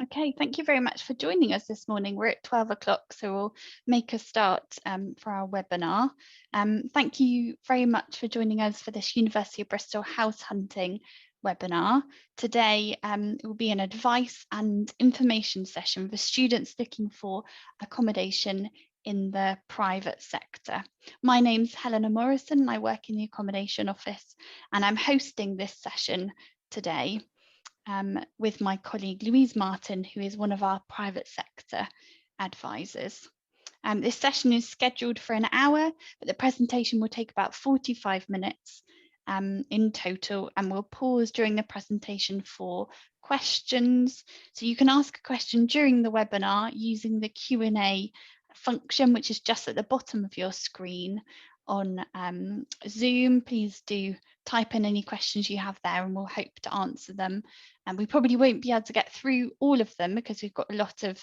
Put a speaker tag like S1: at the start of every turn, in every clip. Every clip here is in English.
S1: Okay, thank you very much for joining us this morning. We're at 12 o'clock, so we'll make a start for our webinar. Thank you very much for joining us for this University of Bristol house hunting webinar. Today it will be an advice and information session for students looking for accommodation in the private sector. My name's Helena Morrison and I work in the accommodation office, and I'm hosting this session today with my colleague Louise Martin, who is one of our private sector advisors. This session is scheduled for an hour, but the presentation will take about 45 minutes in total, and we'll pause during the presentation for questions. So you can ask a question during the webinar using the Q&A function, which is just at the bottom of your screen on Zoom. Please do type in any questions you have there and we'll hope to answer them. And we probably won't be able to get through all of them because we've got a lot of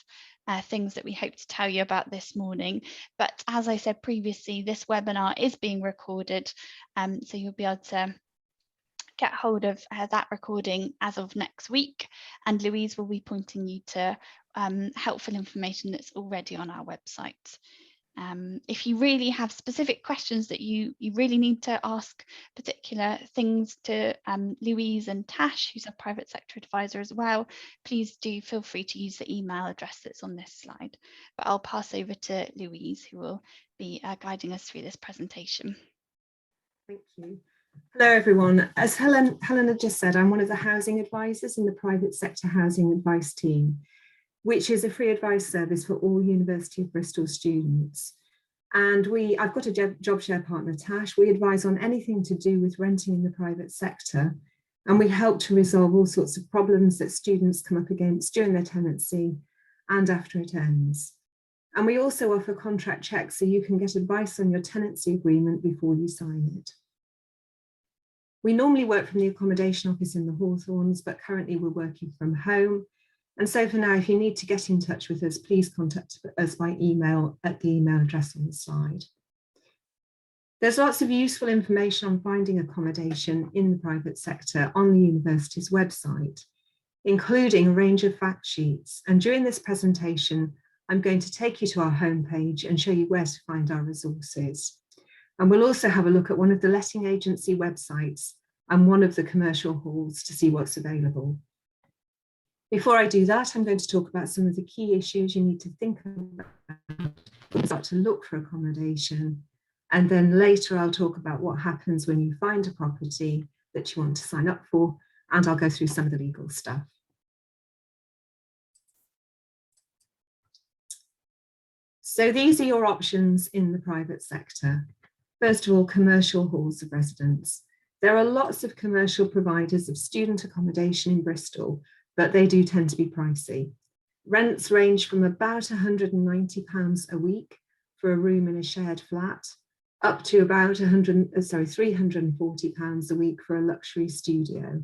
S1: things that we hope to tell you about this morning. But as I said previously, this webinar is being recorded, so you'll be able to get hold of that recording as of next week, and Louise will be pointing you to helpful information that's already on our website. If you really have specific questions that you really need to ask particular things to Louise and Tash, who's a private sector advisor as well, please do feel free to use the email address that's on this slide. But I'll pass over to Louise, who will be guiding us through this presentation.
S2: Thank you. Hello everyone. As Helena just said, I'm one of the housing advisors in the private sector housing advice team, which is a free advice service for all University of Bristol students. And I've got a job share partner, Tash. We advise on anything to do with renting in the private sector, and we help to resolve all sorts of problems that students come up against during their tenancy and after it ends. And we also offer contract checks so you can get advice on your tenancy agreement before you sign it. We normally work from the accommodation office in the Hawthorns, but currently we're working from home. And so for now, if you need to get in touch with us, please contact us by email at the email address on the slide. There's lots of useful information on finding accommodation in the private sector on the university's website, including a range of fact sheets. And during this presentation, I'm going to take you to our homepage and show you where to find our resources. And we'll also have a look at one of the letting agency websites and one of the commercial halls to see what's available. Before I do that, I'm going to talk about some of the key issues you need to think about when you start to look for accommodation. And then later I'll talk about what happens when you find a property that you want to sign up for, and I'll go through some of the legal stuff. So these are your options in the private sector. First of all, commercial halls of residence. There are lots of commercial providers of student accommodation in Bristol, but they do tend to be pricey. Rents range from about £190 a week for a room in a shared flat, up to about £340 a week for a luxury studio.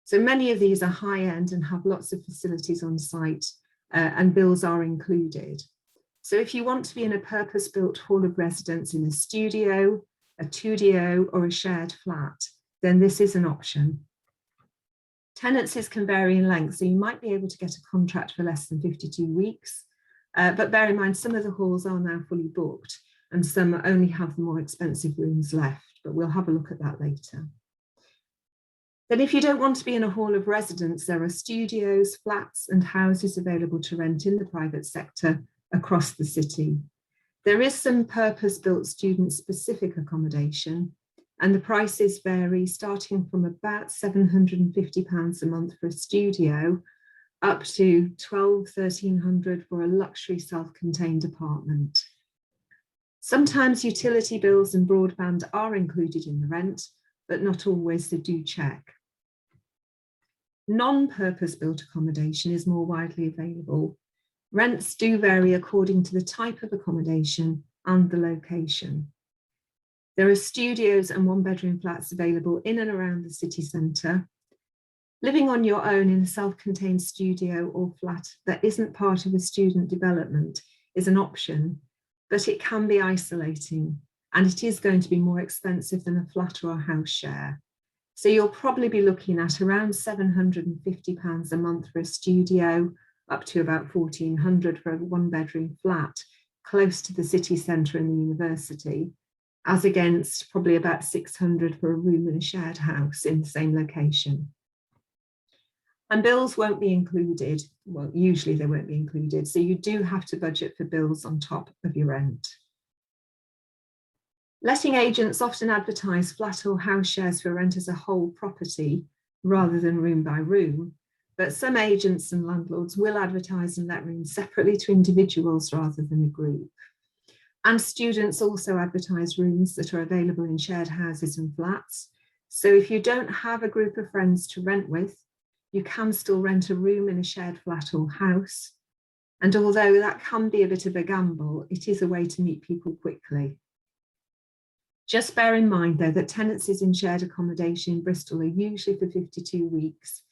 S2: So many of these are high-end and have lots of facilities on site, and bills are included. So if you want to be in a purpose-built hall of residence in a studio, a 2DO or a shared flat, then this is an option. Tenancies can vary in length, so you might be able to get a contract for less than 52 weeks, but bear in mind some of the halls are now fully booked and some only have the more expensive rooms left, but we'll have a look at that later. Then if you don't want to be in a hall of residence, there are studios, flats and houses available to rent in the private sector across the city. There is some purpose-built student-specific accommodation, and the prices vary starting from about £750 a month for a studio up to £1,200–1,300 for a luxury self-contained apartment. Sometimes utility bills and broadband are included in the rent, but not always, so do check. Non-purpose-built accommodation is more widely available. Rents do vary according to the type of accommodation and the location. There are studios and one-bedroom flats available in and around the city centre. Living on your own in a self-contained studio or flat that isn't part of a student development is an option, but it can be isolating and it is going to be more expensive than a flat or a house share. So you'll probably be looking at around £750 a month for a studio, up to about £1,400 for a 1-bedroom flat close to the city centre and the university, as against probably about £600 for a room in a shared house in the same location. And bills won't be included. Well, usually they won't be included. So you do have to budget for bills on top of your rent. Letting agents often advertise flat or house shares for rent as a whole property rather than room by room, but some agents and landlords will advertise and let rooms separately to individuals rather than a group. And students also advertise rooms that are available in shared houses and flats. So if you don't have a group of friends to rent with, you can still rent a room in a shared flat or house. And although that can be a bit of a gamble, it is a way to meet people quickly. Just bear in mind, though, that tenancies in shared accommodation in Bristol are usually for 52 weeks,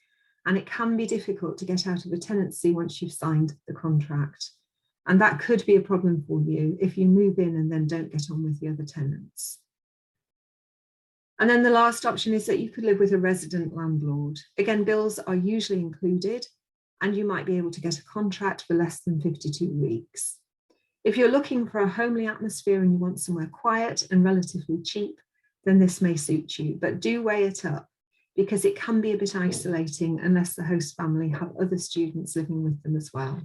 S2: and it can be difficult to get out of a tenancy once you've signed the contract. And that could be a problem for you if you move in and then don't get on with the other tenants. And then the last option is that you could live with a resident landlord. Again, bills are usually included, and you might be able to get a contract for less than 52 weeks. If you're looking for a homely atmosphere and you want somewhere quiet and relatively cheap, then this may suit you, but do weigh it up because it can be a bit isolating unless the host family have other students living with them as well.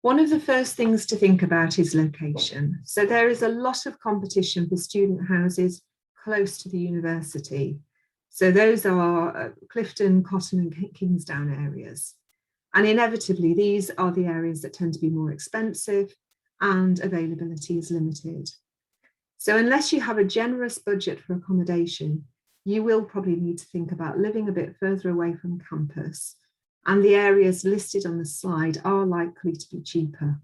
S2: One of the first things to think about is location. So there is a lot of competition for student houses close to the university. So those are Clifton, Cotton and Kingsdown areas. And inevitably, these are the areas that tend to be more expensive and availability is limited. So unless you have a generous budget for accommodation, you will probably need to think about living a bit further away from campus. And the areas listed on the slide are likely to be cheaper.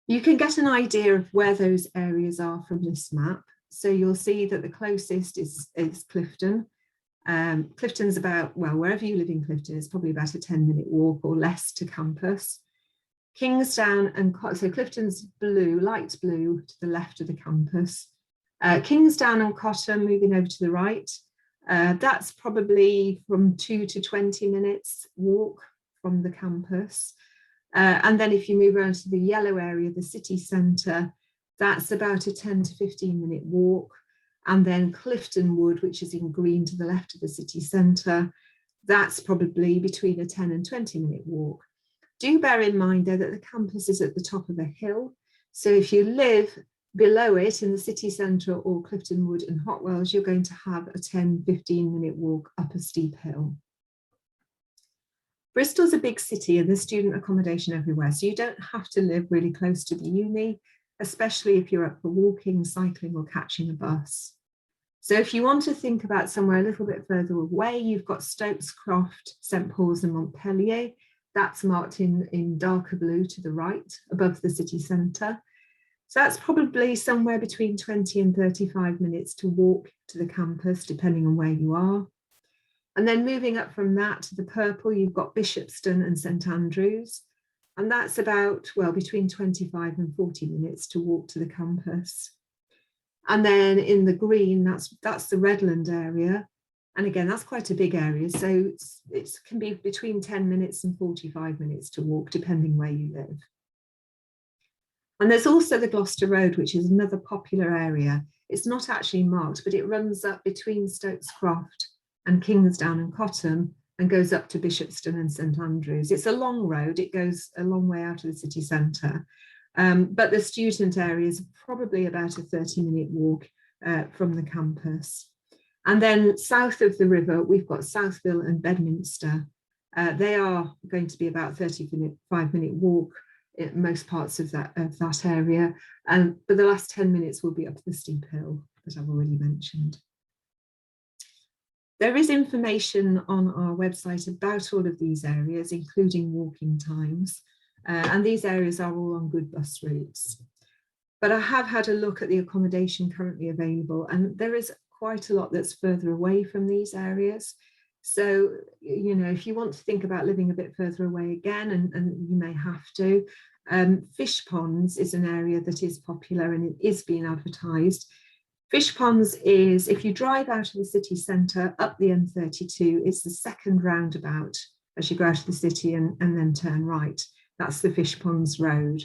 S2: You can get an idea of where those areas are from this map. So you'll see that the closest is Clifton. Clifton's about, well, wherever you live in Clifton, it's probably about a 10-minute walk or less to campus. Kingsdown and so Clifton's blue, light blue to the left of the campus. Kingsdown and Cotton moving over to the right. That's probably from 2 to 20 minutes walk from the campus. And then if you move around to the yellow area, the city centre, that's about a 10 to 15 minute walk. And then Clifton Wood, which is in green to the left of the city centre, that's probably between a 10 and 20 minute walk. Do bear in mind though that the campus is at the top of a hill. So if you live below it in the city centre or Clifton Wood and Hotwells, you're going to have a 10-15 minute walk up a steep hill. Bristol's a big city and there's student accommodation everywhere, so you don't have to live really close to the uni, especially if you're up for walking, cycling or catching a bus. So if you want to think about somewhere a little bit further away, you've got Stokes Croft, St Paul's and Montpellier. That's marked in darker blue to the right above the city centre. So that's probably somewhere between 20 and 35 minutes to walk to the campus, depending on where you are. And then moving up from that to the purple, you've got Bishopston and St Andrews. And that's about, well, between 25 and 40 minutes to walk to the campus. And then in the green, that's the Redland area. And again, that's quite a big area. So it can be between 10 minutes and 45 minutes to walk, depending where you live. And there's also the Gloucester Road, which is another popular area. It's not actually marked, but it runs up between Stokes Croft and Kingsdown and Cotton and goes up to Bishopston and St Andrews. It's a long road, it goes a long way out of the city centre, but the student area is probably about a 30-minute walk from the campus. And then south of the river, we've got Southville and Bedminster. They are going to be about 35-minute walk in most parts of that area, but the last 10 minutes will be up the steep hill that I've already mentioned. There is information on our website about all of these areas, including walking times, and these areas are all on good bus routes. But I have had a look at the accommodation currently available, and there is quite a lot that's further away from these areas. So, you know, if you want to think about living a bit further away again, and you may have to, fish ponds is an area that is popular and it is being advertised. Fish ponds is, if you drive out of the city centre up the M32, it's the second roundabout as you go out of the city and then turn right. That's the Fish Ponds Road.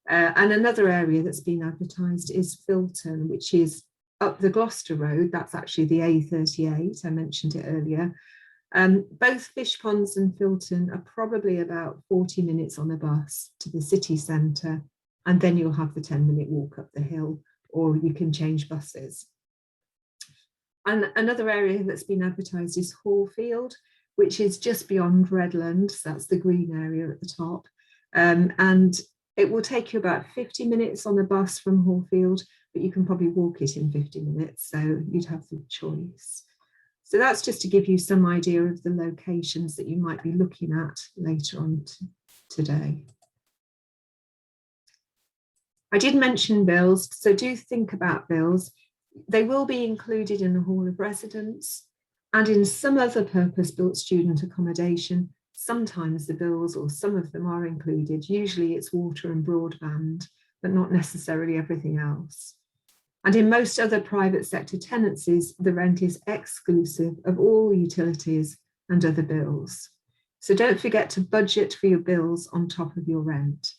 S2: And another area that's been advertised is Filton, which is up the Gloucester Road. That's actually the A38, I mentioned it earlier. Both Fish Ponds and Filton are probably about 40 minutes on a bus to the city centre, and then you'll have the 10-minute walk up the hill, or you can change buses. And another area that's been advertised is Hallfield, which is just beyond Redland. So that's the green area at the top. And it will take you about 50 minutes on a bus from Hallfield, but you can probably walk it in 50 minutes. So you'd have the choice. So that's just to give you some idea of the locations that you might be looking at later on today. I did mention bills, so do think about bills. They will be included in the Hall of Residence and in some other purpose-built student accommodation. Sometimes the bills or some of them are included. Usually it's water and broadband, but not necessarily everything else. And in most other private sector tenancies, the rent is exclusive of all utilities and other bills. So don't forget to budget for your bills on top of your rent.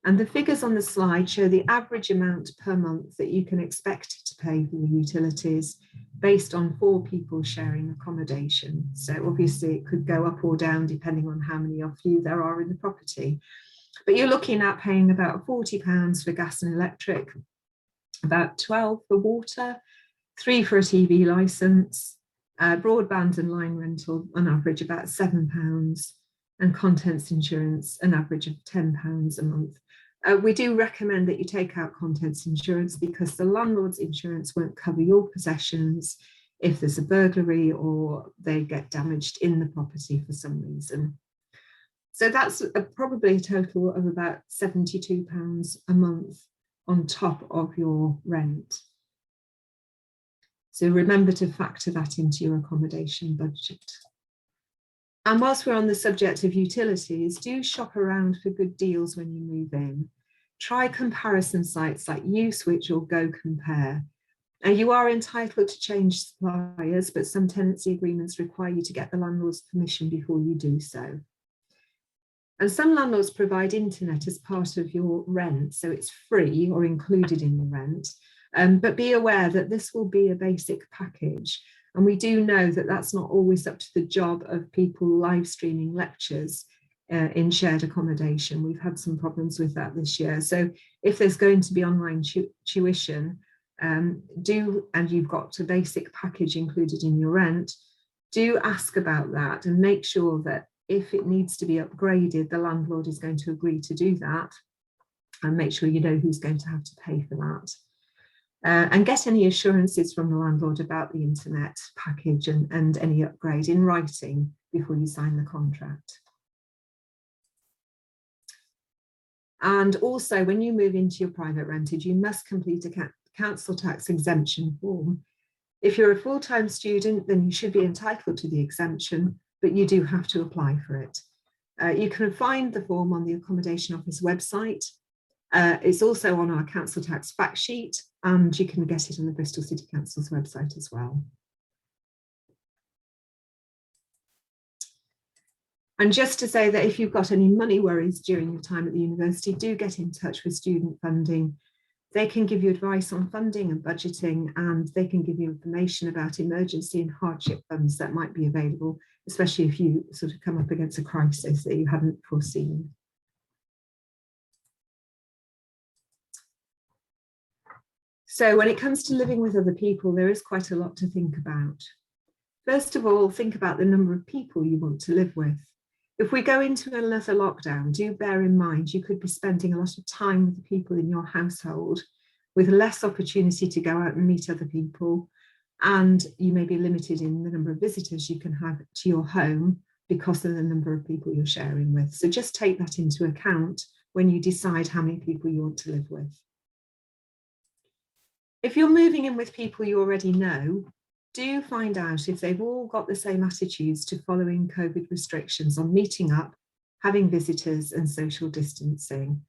S2: And the figures on the slide show the average amount per month that you can expect to pay for the utilities based on 4 people sharing accommodation. So obviously it could go up or down depending on how many of you there are in the property. But you're looking at paying about £40 for gas and electric, about 12 for water, 3 for a TV licence, broadband and line rental on average about £7, and contents insurance an average of £10 a month. We do recommend that you take out contents insurance because the landlord's insurance won't cover your possessions if there's a burglary or they get damaged in the property for some reason. So that's probably a total of about £72 a month on top of your rent. So remember to factor that into your accommodation budget. And whilst we're on the subject of utilities, do shop around for good deals when you move in. Try comparison sites like USwitch or Go Compare. Now, you are entitled to change suppliers, but some tenancy agreements require you to get the landlord's permission before you do so. And some landlords provide internet as part of your rent, so it's free or included in the rent. But be aware that this will be a basic package. And we do know that that's not always up to the job of people live streaming lectures in shared accommodation. We've had some problems with that this year. So if there's going to be online tuition, and you've got a basic package included in your rent, do ask about that and make sure that if it needs to be upgraded, the landlord is going to agree to do that, and make sure you know who's going to have to pay for that. And get any assurances from the landlord about the internet package and any upgrade in writing before you sign the contract. And also, when you move into your private rented, you must complete a council tax exemption form. If you're a full-time student, then you should be entitled to the exemption, but you do have to apply for it. You can find the form on the Accommodation Office website. It's also on our council tax fact sheet, and you can get it on the Bristol City Council's website as well. And just to say that if you've got any money worries during your time at the university, do get in touch with student funding. They can give you advice on funding and budgeting, and they can give you information about emergency and hardship funds that might be available, especially if you sort of come up against a crisis that you hadn't foreseen. So when it comes to living with other people, there is quite a lot to think about. First of all, think about the number of people you want to live with. If we go into another lockdown, do bear in mind you could be spending a lot of time with the people in your household, with less opportunity to go out and meet other people, and you may be limited in the number of visitors you can have to your home because of the number of people you're sharing with. So just take that into account when you decide how many people you want to live with. If you're moving in with people you already know, do find out if they've all got the same attitudes to following COVID restrictions on meeting up, having visitors and social distancing.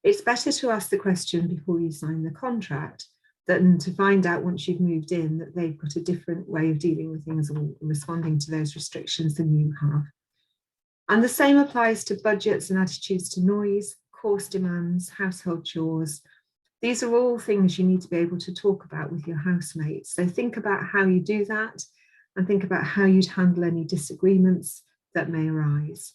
S2: It's better to ask the question before you sign the contract than to find out once you've moved in that they've got a different way of dealing with things or responding to those restrictions than you have. And the same applies to budgets and attitudes to noise, course demands, household chores. These are all things you need to be able to talk about with your housemates. So think about how you do that and think about how you'd handle any disagreements that may arise.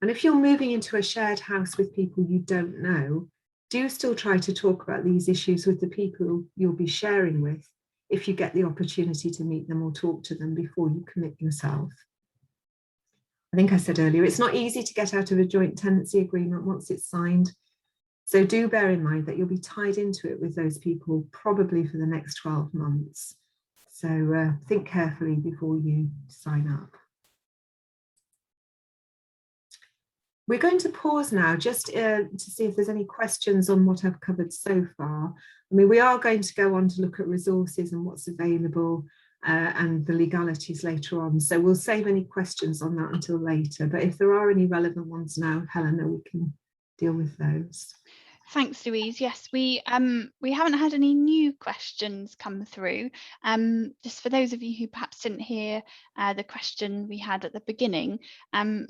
S2: And if you're moving into a shared house with people you don't know, do still try to talk about these issues with the people you'll be sharing with if you get the opportunity to meet them or talk to them before you commit yourself. I think I said earlier, it's not easy to get out of a joint tenancy agreement once it's signed. So do bear in mind that you'll be tied into it with those people probably for the next 12 months. So think carefully before you sign up. We're going to pause now just to see if there's any questions on what I've covered so far. I mean, we are going to go on to look at resources and what's available and the legalities later on. So we'll save any questions on that until later. But if there are any relevant ones now, Helena, we can deal with those.
S1: Thanks, Louise. Yes, we haven't had any new questions come through. Just for those of you who perhaps didn't hear the question we had at the beginning,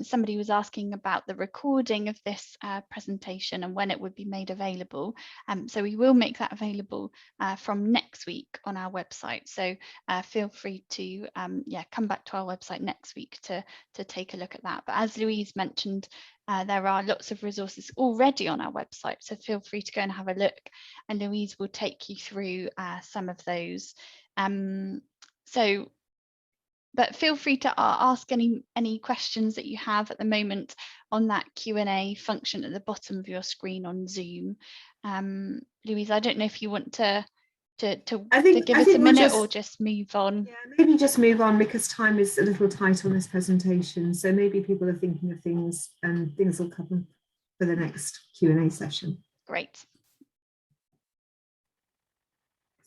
S1: somebody was asking about the recording of this presentation and when it would be made available. So we will make that available from next week on our website. So feel free to come back to our website next week to take a look at that. But as Louise mentioned, there are lots of resources already on our website, so feel free to go and have a look, and Louise will take you through some of those. But feel free to ask any questions that you have at the moment on that Q&A function at the bottom of your screen on Zoom. Louise, I don't know if you want to give us a minute or just move on.
S2: Yeah, maybe just move on because time is a little tight on this presentation. So maybe people are thinking of things and things will come for the next Q&A session.
S1: Great.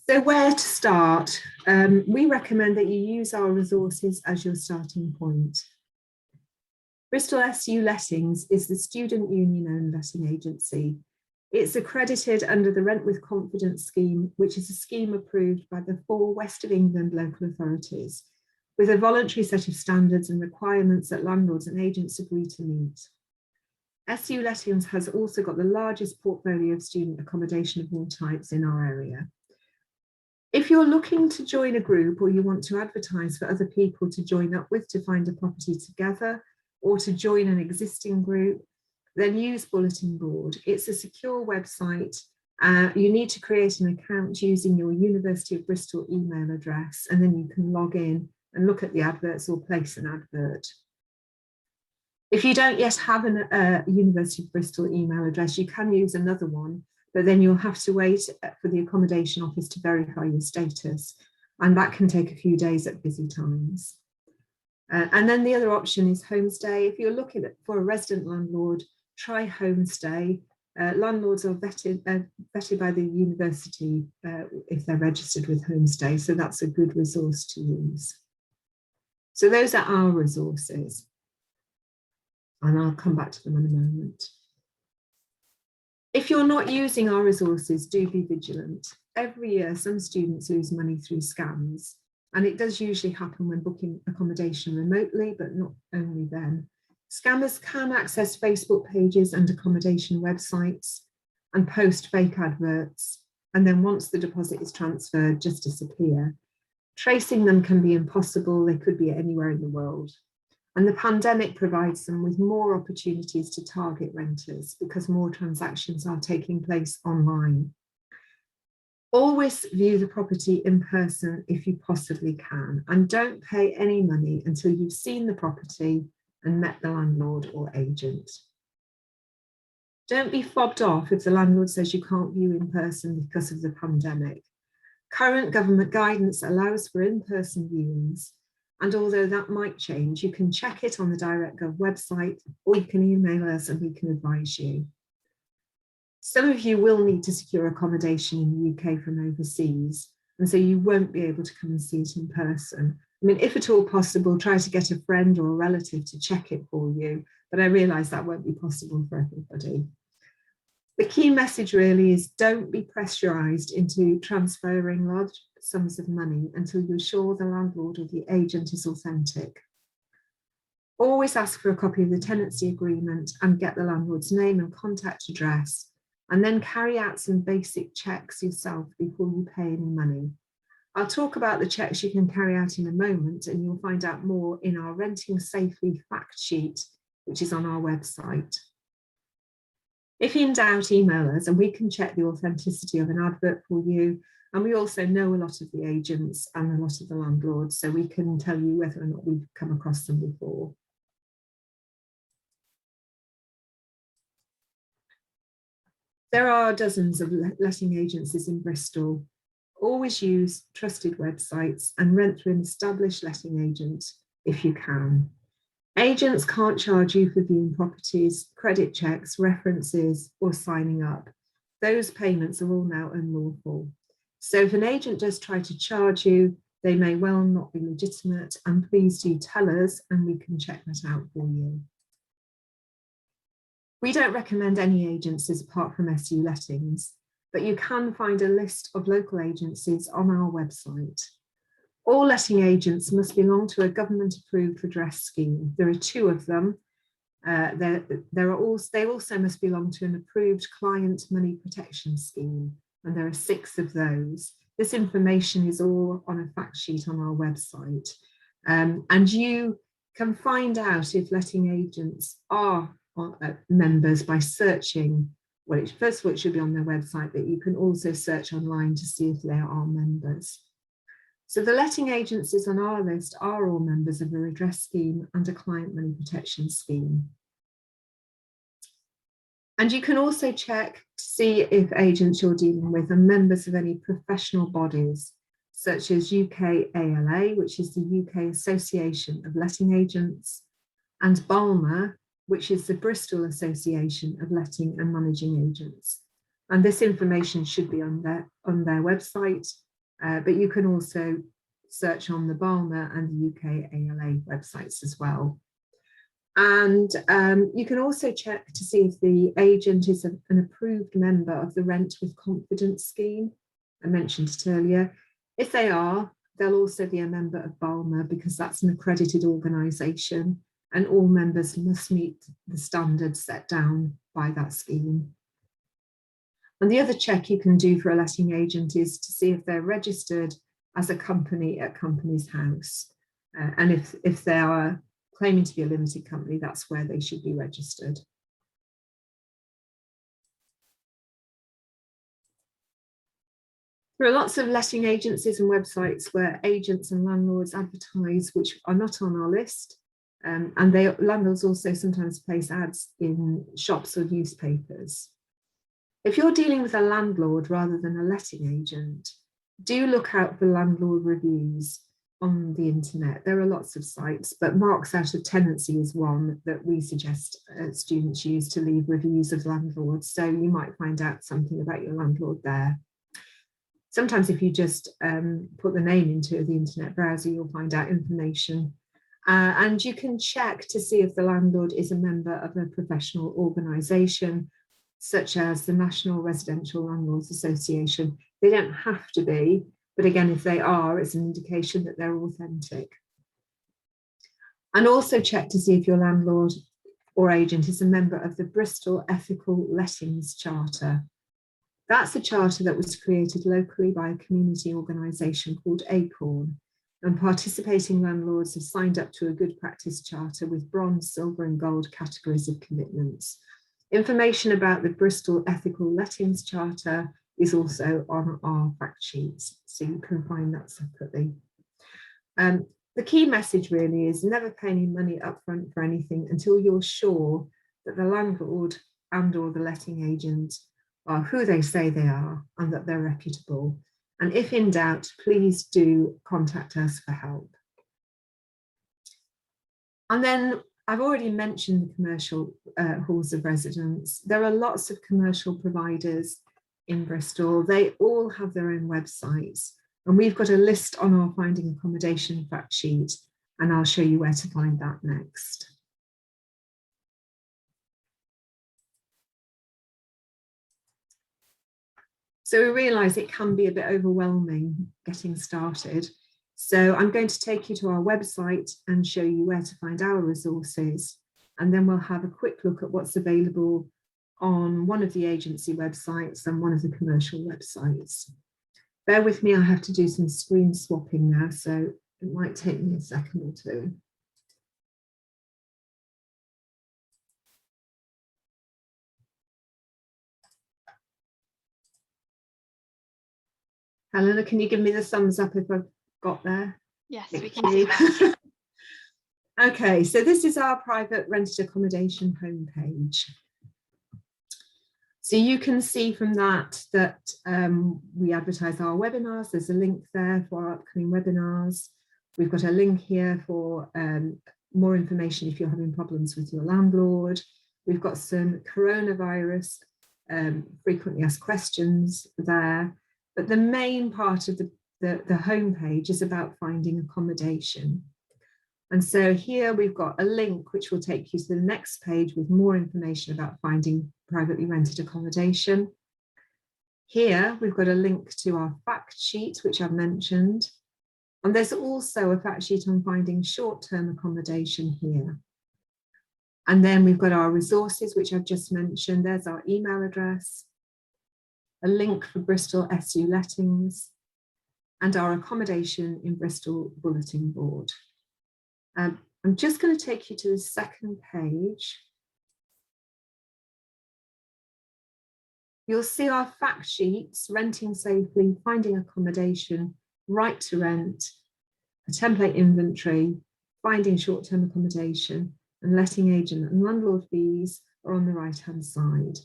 S2: So where to start? We recommend that you use our resources as your starting point. Bristol Su Lettings is the student union-owned letting agency. It's accredited under the Rent with Confidence scheme, which is a scheme approved by the 4 West of England local authorities, with a voluntary set of standards and requirements that landlords and agents agree to meet. SU Lettings has also got the largest portfolio of student accommodation of all types in our area. If you're looking to join a group or you want to advertise for other people to join up with to find a property together or to join an existing group, then use Bulletin Board. It's a secure website. You need to create an account using your University of Bristol email address, and then you can log in and look at the adverts or place an advert. If you don't yet have a University of Bristol email address, you can use another one, but then you'll have to wait for the accommodation office to verify your status, and that can take a few days at busy times. And then the other option is Homestay. If you're looking for a resident landlord, try Homestay. Landlords are vetted by the university if they're registered with Homestay, so that's a good resource to use. So those are our resources, and I'll come back to them in a moment. If you're not using our resources, do be vigilant. Every year, some students lose money through scams, and it does usually happen when booking accommodation remotely, but not only then. Scammers can access Facebook pages and accommodation websites and post fake adverts, and then once the deposit is transferred, just disappear. Tracing them can be impossible. They could be anywhere in the world. And the pandemic provides them with more opportunities to target renters because more transactions are taking place online. Always view the property in person if you possibly can, and don't pay any money until you've seen the property and met the landlord or agent. Don't be fobbed off if the landlord says you can't view in person because of the pandemic. Current government guidance allows for in-person viewings, and although that might change, you can check it on the DirectGov website, or you can email us and we can advise you. Some of you will need to secure accommodation in the UK from overseas, and so you won't be able to come and see it in person. I mean, if at all possible, try to get a friend or a relative to check it for you, but I realise that won't be possible for everybody. The key message really is don't be pressurised into transferring large sums of money until you're sure the landlord or the agent is authentic. Always ask for a copy of the tenancy agreement and get the landlord's name and contact address, and then carry out some basic checks yourself before you pay any money. I'll talk about the checks you can carry out in a moment, and you'll find out more in our Renting Safely fact sheet, which is on our website. If in doubt, email us and we can check the authenticity of an advert for you. And we also know a lot of the agents and a lot of the landlords, so we can tell you whether or not we've come across them before. There are dozens of letting agencies in Bristol. Always use trusted websites and rent through an established letting agent if you can. Agents can't charge you for viewing properties, credit checks, references, or signing up. Those payments are all now unlawful. So if an agent does try to charge you, they may well not be legitimate, and please do tell us and we can check that out for you. We don't recommend any agencies apart from SU Lettings, but you can find a list of local agencies on our website. All letting agents must belong to a government-approved redress scheme. There are 2 of them. They also must belong to an approved client money protection scheme, and there are 6 of those. This information is all on a fact sheet on our website. And you can find out if letting agents are members by searching. Well, first of all, it should be on their website, but you can also search online to see if they are members. So the letting agencies on our list are all members of a redress scheme and a client money protection scheme. And you can also check to see if agents you're dealing with are members of any professional bodies, such as UK ALA, which is the UK Association of Letting Agents, and BALMA, which is the Bristol Association of Letting and Managing Agents. And this information should be on their website, but you can also search on the BALMA and the UK ALA websites as well. And you can also check to see if the agent is an approved member of the Rent with Confidence scheme. I mentioned it earlier. If they are, they'll also be a member of BALMA because that's an accredited organisation, and all members must meet the standards set down by that scheme. And the other check you can do for a letting agent is to see if they're registered as a company at Companies House. And if they are claiming to be a limited company, that's where they should be registered. There are lots of letting agencies and websites where agents and landlords advertise which are not on our list. And landlords also sometimes place ads in shops or newspapers. If you're dealing with a landlord rather than a letting agent, do look out for landlord reviews on the internet. There are lots of sites, but Marks Out of Tenancy is one that we suggest students use to leave reviews of landlords. So you might find out something about your landlord there. Sometimes if you just put the name into the internet browser, you'll find out information. And you can check to see if the landlord is a member of a professional organisation, such as the National Residential Landlords Association. They don't have to be, but again, if they are, it's an indication that they're authentic. And also check to see if your landlord or agent is a member of the Bristol Ethical Lettings Charter. That's a charter that was created locally by a community organisation called Acorn, and participating landlords have signed up to a good practice charter with bronze, silver and gold categories of commitments. Information about the Bristol Ethical Lettings Charter is also on our fact sheets, so you can find that separately. The key message really is never pay any money upfront for anything until you're sure that the landlord and or the letting agent are who they say they are and that they're reputable. And if in doubt, please do contact us for help. And then I've already mentioned the commercial halls of residence. There are lots of commercial providers in Bristol. They all have their own websites. And we've got a list on our finding accommodation fact sheet, and I'll show you where to find that next. So we realise it can be a bit overwhelming getting started. So I'm going to take you to our website and show you where to find our resources. And then we'll have a quick look at what's available on one of the agency websites and one of the commercial websites. Bear with me, I have to do some screen swapping now, so it might take me a second or two. Helena, can you give me the thumbs up if I've got there?
S1: Yes,
S2: Thank
S1: we can see that.
S2: Okay, so this is our private rented accommodation homepage. So you can see from that we advertise our webinars. There's a link there for our upcoming webinars. We've got a link here for more information if you're having problems with your landlord. We've got some coronavirus frequently asked questions there. But the main part of the homepage is about finding accommodation. And so here we've got a link which will take you to the next page with more information about finding privately rented accommodation. Here we've got a link to our fact sheet, which I've mentioned. And there's also a fact sheet on finding short-term accommodation here. And then we've got our resources, which I've just mentioned. There's our email address, a link for Bristol Su Lettings, and our accommodation in Bristol bulletin board. I'm just going to take you to the second page. You'll see our fact sheets: renting safely, finding accommodation, right to rent, a template inventory, finding short-term accommodation, and letting agent and landlord fees are on the right-hand side.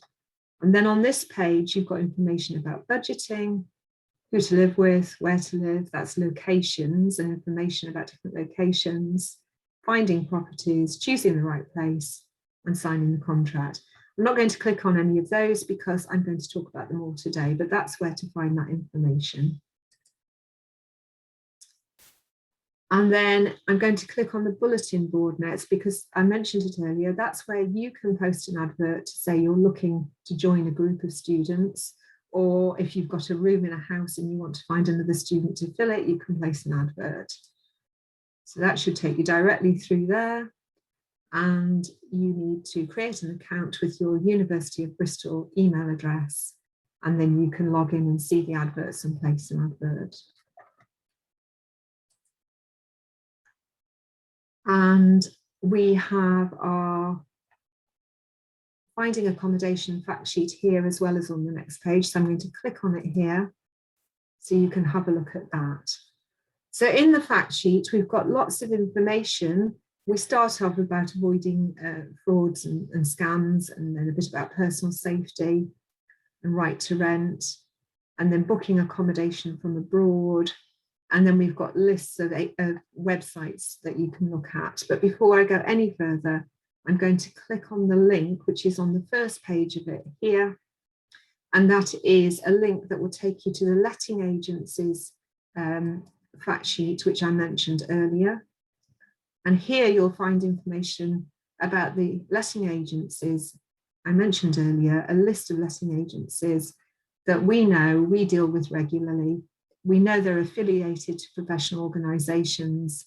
S2: And then on this page, you've got information about budgeting, who to live with, where to live, that's locations and information about different locations, finding properties, choosing the right place, and signing the contract. I'm not going to click on any of those because I'm going to talk about them all today, but that's where to find that information. And then I'm going to click on the bulletin board next because I mentioned it earlier. That's where you can post an advert to say you're looking to join a group of students, or if you've got a room in a house and you want to find another student to fill it, you can place an advert. So that should take you directly through there. And you need to create an account with your University of Bristol email address, and then you can log in and see the adverts and place an advert. And we have our finding accommodation fact sheet here as well as on the next page. So I'm going to click on it here so you can have a look at that. So in the fact sheet, we've got lots of information. We start off about avoiding frauds and scams, and then a bit about personal safety and right to rent, and then booking accommodation from abroad. And then we've got lists of websites that you can look at. But before I go any further, I'm going to click on the link, which is on the first page of it here. And that is a link that will take you to the letting agencies fact sheet, which I mentioned earlier. And here you'll find information about the letting agencies I mentioned earlier, a list of letting agencies that we know we deal with regularly. We know they're affiliated to professional organisations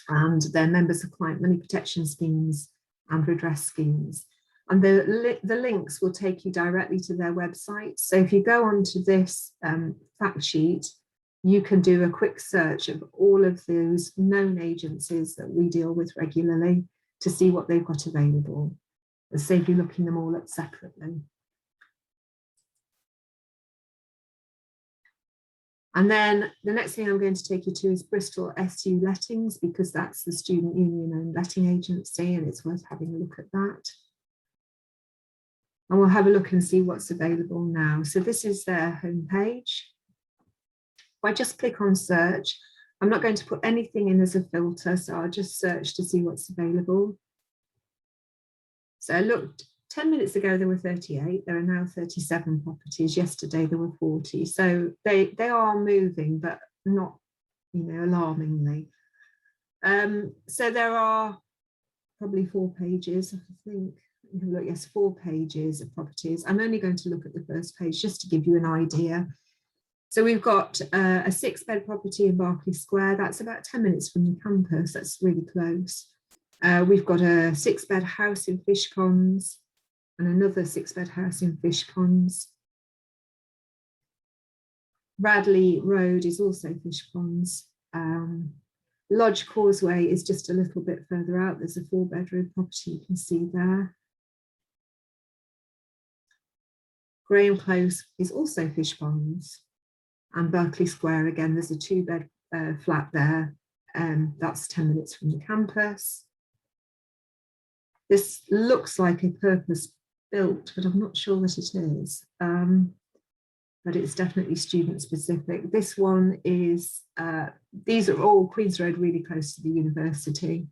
S2: and they're members of client money protection schemes and redress schemes. And the links will take you directly to their website. So if you go onto this fact sheet, you can do a quick search of all of those known agencies that we deal with regularly to see what they've got available. It'll save you looking them all up separately. And then the next thing I'm going to take you to is Bristol Su Lettings, because that's the student union owned letting agency, and it's worth having a look at that. And we'll have a look and see what's available now. So this is their homepage. If I just click on search, I'm not going to put anything in as a filter, so I'll just search to see what's available. So I looked 10 minutes ago there were 38, there are now 37 properties. Yesterday there were 40. So they are moving, but not, you know, alarmingly. So there are probably 4 pages, I think. Look, yes, 4 pages of properties. I'm only going to look at the first page just to give you an idea. So we've got a 6-bed property in Berkeley Square. That's about 10 minutes from the campus. That's really close. We've got a 6-bed house in Fish Ponds and another 6-bed house in Fish Ponds. Radley Road is also Fish Ponds. Lodge Causeway is just a little bit further out. There's a 4-bedroom property you can see there. Graham Close is also Fish Ponds. And Berkeley Square, again, there's a 2-bed flat there. That's 10 minutes from the campus. This looks like a purpose-built, but I'm not sure that it is. But it's definitely student specific. This one is, these are all Queen's Road, really close to the university,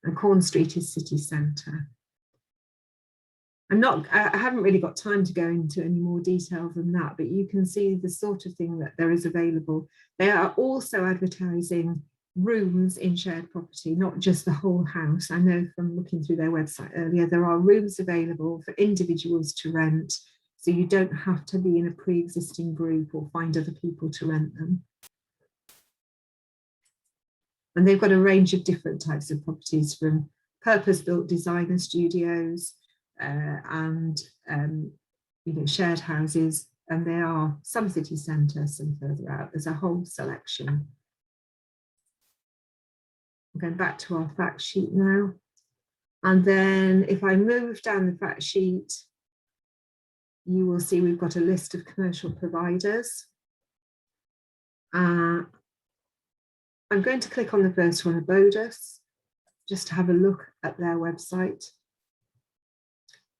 S2: and Corn Street is city centre. I haven't really got time to go into any more detail than that, but you can see the sort of thing that there is available. They are also advertising rooms in shared property, not just the whole house. I know from looking through their website earlier, there are rooms available for individuals to rent. So you don't have to be in a pre-existing group or find other people to rent them. And they've got a range of different types of properties, from purpose-built designer studios and you know, shared houses. And there are some city centre, some further out. There's a whole selection. I'm going back to our fact sheet now. And then if I move down the fact sheet, you will see we've got a list of commercial providers. I'm going to click on the first one, Abodus, just to have a look at their website.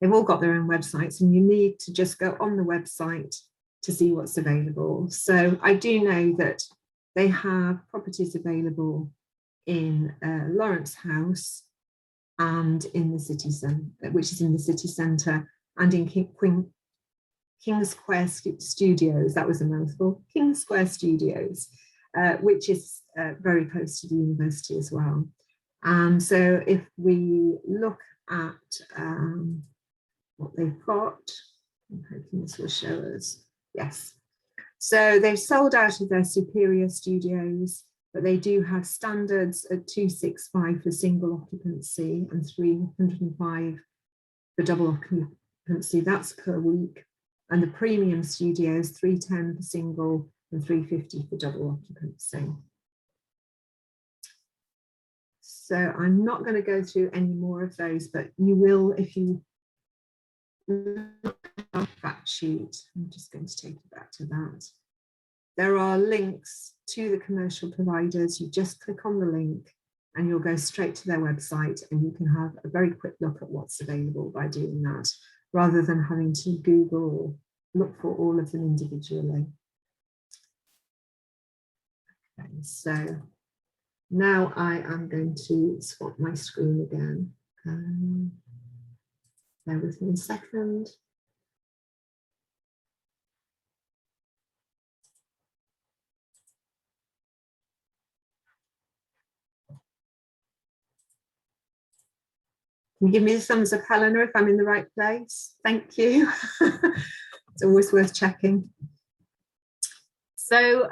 S2: They've all got their own websites, and you need to just go on the website to see what's available. So I do know that they have properties available in Lawrence House and in the city centre, which is in the city centre, and in King's Square Studios, that was a mouthful, King's Square Studios, which is very close to the university as well. So if we look at what they've got, I'm hoping this will show us, yes. So they've sold out of their superior studios, but they do have standards at 265 for single occupancy and 305 for double occupancy, that's per week. And the premium studios, 310 for single and 350 for double occupancy. So I'm not going to go through any more of those, but you will if you look at our fact sheet. I'm just going to take you back to that. There are links to the commercial providers. You just click on the link and you'll go straight to their website, and you can have a very quick look at what's available by doing that, rather than having to Google or look for all of them individually. Okay, so now I am going to swap my screen again. Bear with me a second. Can you give me a thumbs up, Helena, if I'm in the right place? Thank you. It's always worth checking. So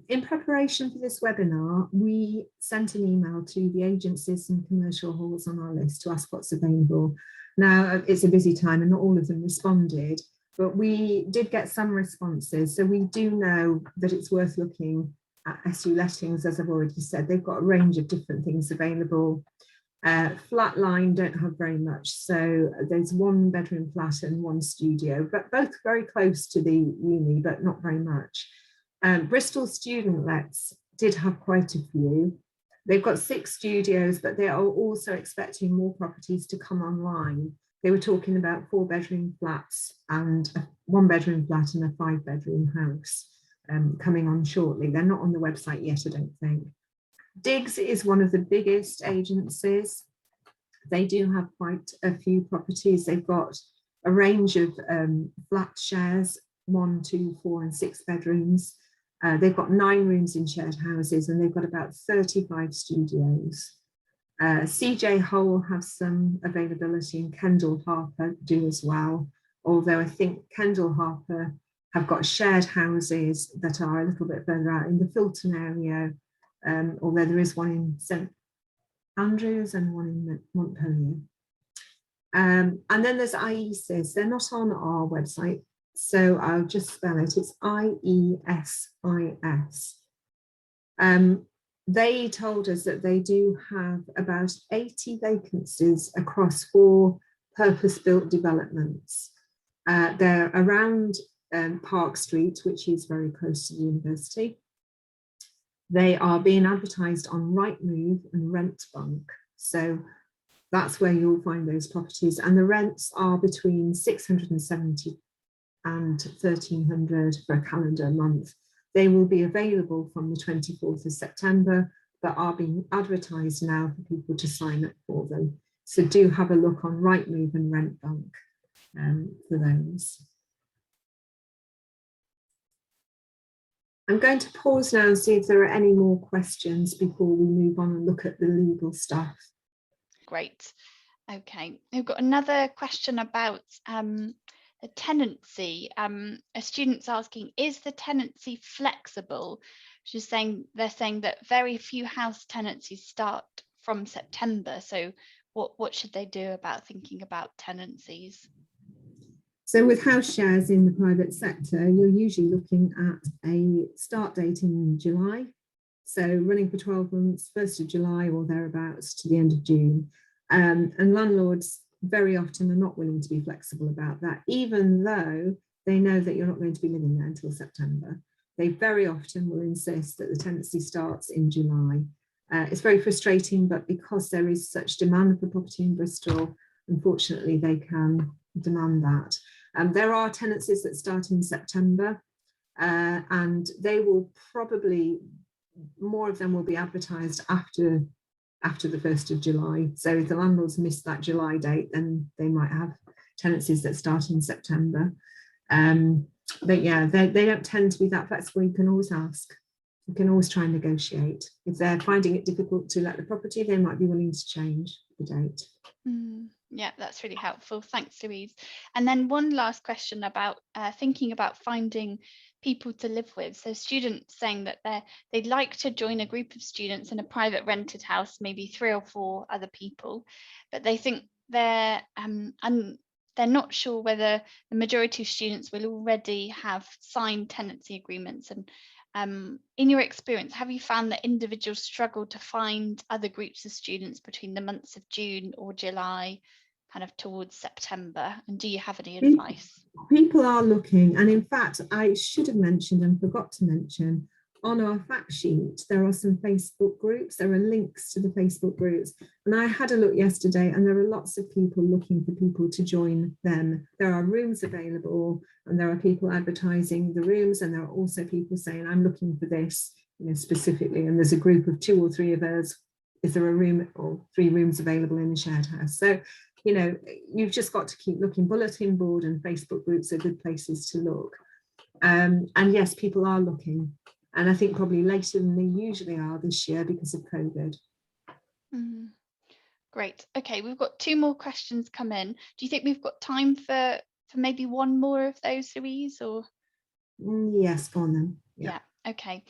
S2: in preparation for this webinar, we sent an email to the agencies and commercial halls on our list to ask what's available. Now, it's a busy time and not all of them responded, but we did get some responses. So we do know that it's worth looking at SU Lettings, as I've already said. They've got a range of different things available. Flatline don't have very much, so there's 1-bedroom flat and 1 studio, but both very close to the uni, but not very much. Bristol Student Lets did have quite a few. They've got 6 studios, but they are also expecting more properties to come online. They were talking about 4-bedroom flats and a 1-bedroom flat and a 5-bedroom house coming on shortly. They're not on the website yet, I don't think. Diggs is one of the biggest agencies. They do have quite a few properties. They've got a range of flat shares, 1, 2, 4 and 6 bedrooms. They've got 9 rooms in shared houses and they've got about 35 studios. CJ Hole have some availability and Kendall Harper do as well, although I think Kendall Harper have got shared houses that are a little bit further out in the Filton area, although there is one in St Andrews and one in Montpellier. And then there's IESIS. They're not on our website, so I'll just spell it. It's IESIS. They told us that they do have about 80 vacancies across 4 purpose-built developments. They're around Park Street, which is very close to the university. They are being advertised on Rightmove and Rentbunk. So that's where you'll find those properties. And the rents are between 670 and 1,300 for a calendar month. They will be available from the 24th of September, but are being advertised now for people to sign up for them. So do have a look on Rightmove and Rentbunk for those. I'm going to pause now and see if there are any more questions before we move on and look at the legal stuff.
S1: Great. Okay, we've got another question about the tenancy. A student's asking, is the tenancy flexible? She's saying they're saying that very few house tenancies start from September. So what should they do about thinking about tenancies?
S2: So with house shares in the private sector, you're usually looking at a start date in July. So running for 12 months, 1st of July or thereabouts to the end of June. And landlords very often are not willing to be flexible about that, even though they know that you're not going to be living there until September. They very often will insist that the tenancy starts in July. It's very frustrating, but because there is such demand for property in Bristol, unfortunately, they can demand that. There are tenancies that start in September, and they will probably, more of them will be advertised after the 1st of July. So if the landlords miss that July date, then they might have tenancies that start in September. But yeah, they don't tend to be that flexible. You can always ask. You can always try and negotiate. If they're finding it difficult to let the property, they might be willing to change the date.
S1: Yeah, that's really helpful. Thanks, Louise. And then one last question about thinking about finding people to live with. So students saying that they'd like to join a group of students in a private rented house, maybe 3 or 4 other people, but they think they're not sure whether the majority of students will already have signed tenancy agreements. And in your experience, have you found that individuals struggle to find other groups of students between the months of June or July, kind of towards September? And do you have any advice?
S2: People are looking, and in fact, I should have mentioned and forgot to mention, on our fact sheet, there are some Facebook groups. There are links to the Facebook groups. And I had a look yesterday and there are lots of people looking for people to join them. There are rooms available and there are people advertising the rooms, and there are also people saying, I'm looking for this, specifically. And there's a group of 2 or 3 of us. Is there a room or 3 rooms available in the shared house? So, you've just got to keep looking. Bulletin board and Facebook groups are good places to look. And yes, people are looking. And I think probably later than they usually are this year because of COVID.
S1: Great. Okay, we've got 2 more questions come in. Do you think we've got time for maybe one more of those, Louise? Or
S2: yes, go on then.
S1: Yeah. Okay.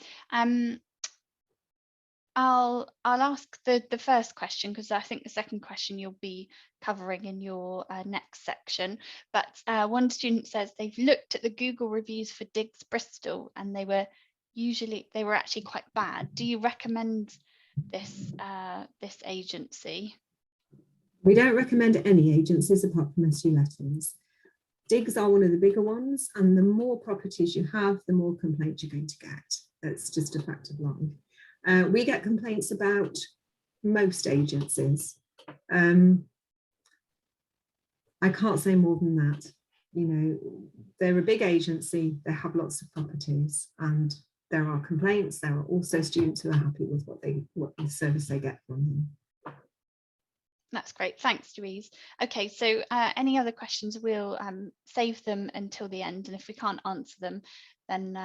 S1: I'll ask the first question because I think the second question you'll be covering in your next section. But one student says they've looked at the Google reviews for Digs Bristol and they were actually quite bad. Do you recommend this agency?
S2: We don't recommend any agencies apart from Su Lettings. Digs are one of the bigger ones, and the more properties you have, the more complaints you're going to get. That's just a fact of life. We get complaints about most agencies. I can't say more than that. They're a big agency, they have lots of properties, and there are complaints. There are also students who are happy with what the service they get from them.
S1: That's great. Thanks, Louise. Okay, so any other questions, we'll save them until the end. And if we can't answer them, then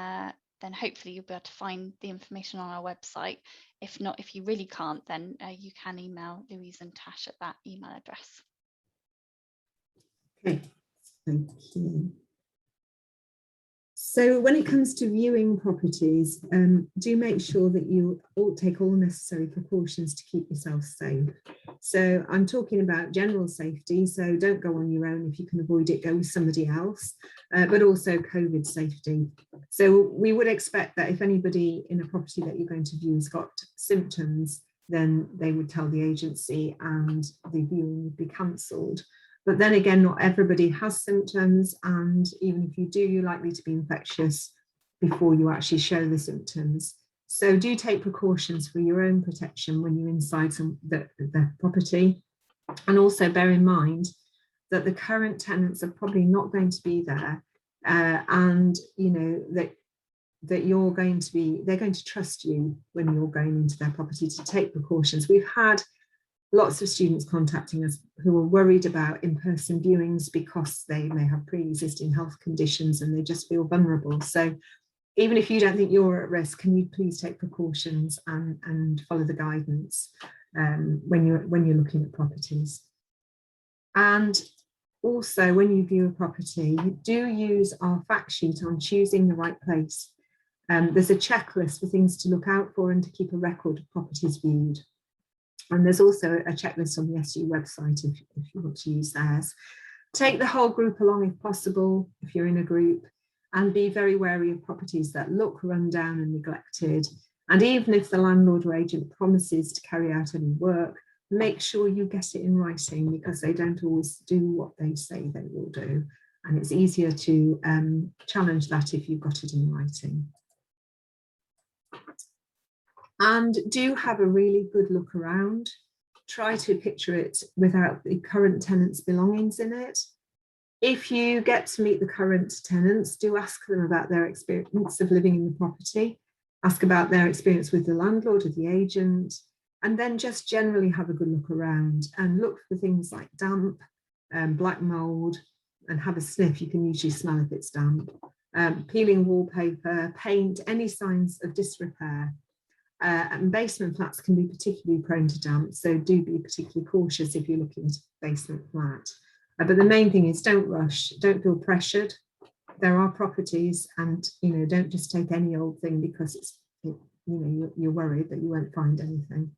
S1: hopefully you'll be able to find the information on our website. If not, if you really can't, then you can email Louise and Tash at that email address.
S2: Okay, thank you. So when it comes to viewing properties, do make sure that you take all necessary precautions to keep yourself safe. So I'm talking about general safety, so don't go on your own. If you can avoid it, go with somebody else, but also COVID safety. So we would expect that if anybody in a property that you're going to view has got symptoms, then they would tell the agency and the viewing would be cancelled. But then again, not everybody has symptoms, and even if you do, you're likely to be infectious before you actually show the symptoms. So do take precautions for your own protection when you're inside the property. And also bear in mind that the current tenants are probably not going to be there, and you know that they're going to trust you when you're going into their property to take precautions. We've had lots of students contacting us who are worried about in-person viewings because they may have pre-existing health conditions and they just feel vulnerable. So even if you don't think you're at risk, can you please take precautions and follow the guidance when you're looking at properties? And also, when you view a property, do use our fact sheet on choosing the right place. There's a checklist for things to look out for and to keep a record of properties viewed. And there's also a checklist on the SU website if you want to use theirs. Take the whole group along if possible, if you're in a group, and be very wary of properties that look run down and neglected. And even if the landlord or agent promises to carry out any work, make sure you get it in writing, because they don't always do what they say they will do. And it's easier to challenge that if you've got it in writing. And do have a really good look around. Try to picture it without the current tenants' belongings in it. If you get to meet the current tenants, do ask them about their experience of living in the property. Ask about their experience with the landlord or the agent, and then just generally have a good look around and look for things like damp, black mold, and have a sniff. You can usually smell if it's damp. Peeling wallpaper, paint, any signs of disrepair. And basement flats can be particularly prone to damp, so do be particularly cautious if you're looking at a basement flat. But the main thing is don't rush, don't feel pressured. There are properties, and don't just take any old thing because you're worried that you won't find anything.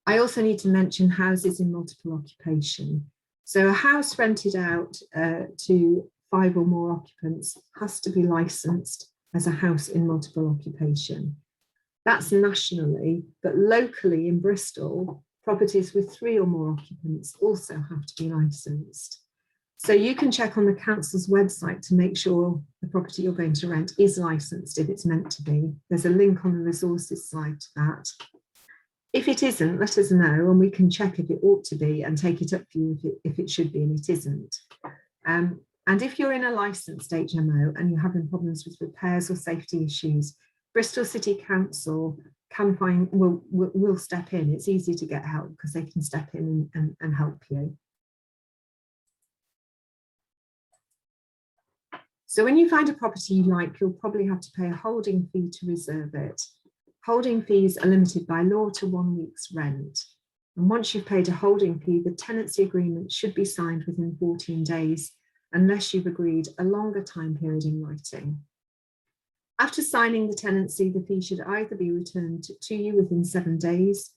S2: I also need to mention houses in multiple occupation. So a house rented out to 5 or more occupants has to be licensed as a house in multiple occupation. That's nationally, but locally in Bristol, properties with 3 or more occupants also have to be licensed. So you can check on the council's website to make sure the property you're going to rent is licensed if it's meant to be. There's a link on the resources slide to that. If it isn't, let us know and we can check if it ought to be and take it up for you if it should be and it isn't. And if you're in a licensed HMO and you're having problems with repairs or safety issues, Bristol City Council will step in. It's easy to get help because they can step in and help you. So when you find a property you like, you'll probably have to pay a holding fee to reserve it. Holding fees are limited by law to 1 week's rent. And once you've paid a holding fee, the tenancy agreement should be signed within 14 days, unless you've agreed a longer time period in writing. After signing the tenancy, the fee should either be returned to you within 7 days,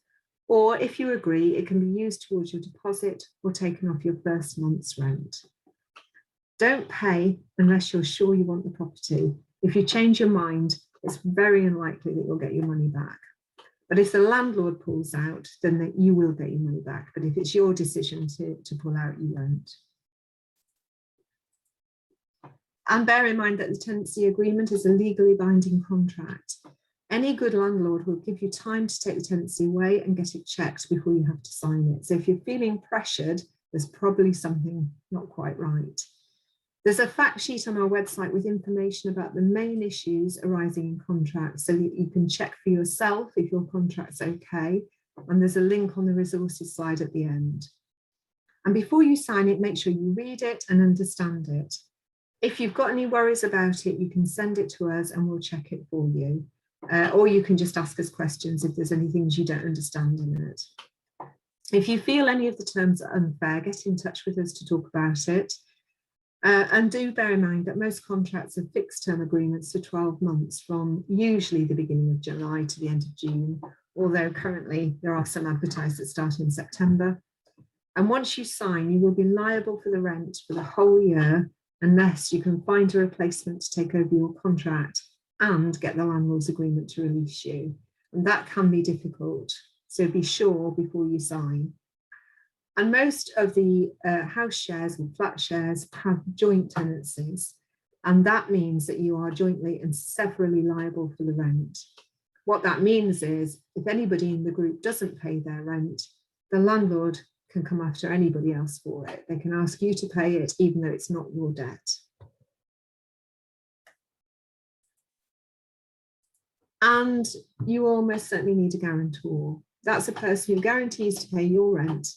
S2: or if you agree, it can be used towards your deposit or taken off your first month's rent. Don't pay unless you're sure you want the property. If you change your mind, it's very unlikely that you'll get your money back. But if the landlord pulls out, then you will get your money back. But if it's your decision to pull out, you won't. And bear in mind that the tenancy agreement is a legally binding contract. Any good landlord will give you time to take the tenancy away and get it checked before you have to sign it. So if you're feeling pressured, there's probably something not quite right. There's a fact sheet on our website with information about the main issues arising in contracts so that you can check for yourself if your contract's okay and there's a link on the resources slide at the end. And before you sign it, make sure you read it and understand it. If you've got any worries about it, you can send it to us and we'll check it for you. Or you can just ask us questions if there's any things you don't understand in it. If you feel any of the terms are unfair, get in touch with us to talk about it. And do bear in mind that most contracts are fixed term agreements for 12 months from usually the beginning of July to the end of June, although currently there are some advertised that start in September. And once you sign, you will be liable for the rent for the whole year unless you can find a replacement to take over your contract and get the landlord's agreement to release you. And that can be difficult, so be sure before you sign. And most of the house shares and flat shares have joint tenancies, and that means that you are jointly and severally liable for the rent. What that means is if anybody in the group doesn't pay their rent, the landlord can come after anybody else for it. They can ask you to pay it even though it's not your debt. And you almost certainly need a guarantor. That's a person who guarantees to pay your rent,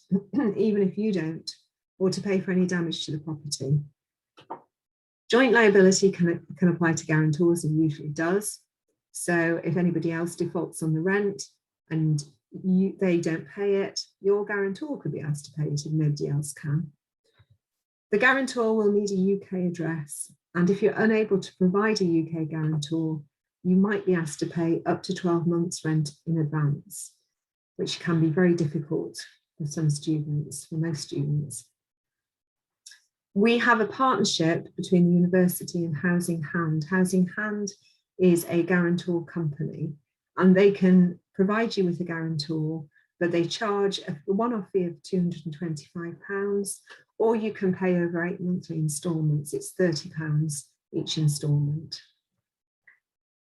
S2: even if you don't, or to pay for any damage to the property. Joint liability can apply to guarantors and usually does. So if anybody else defaults on the rent and they don't pay it, your guarantor could be asked to pay it if nobody else can. The guarantor will need a UK address, and if you're unable to provide a UK guarantor, you might be asked to pay up to 12 months rent in advance, which can be very difficult for some students, for most students. We have a partnership between the university and Housing Hand. Housing Hand is a guarantor company, and they can provide you with a guarantor, but they charge a one-off fee of £225, or you can pay over 8 monthly instalments. It's £30 each instalment.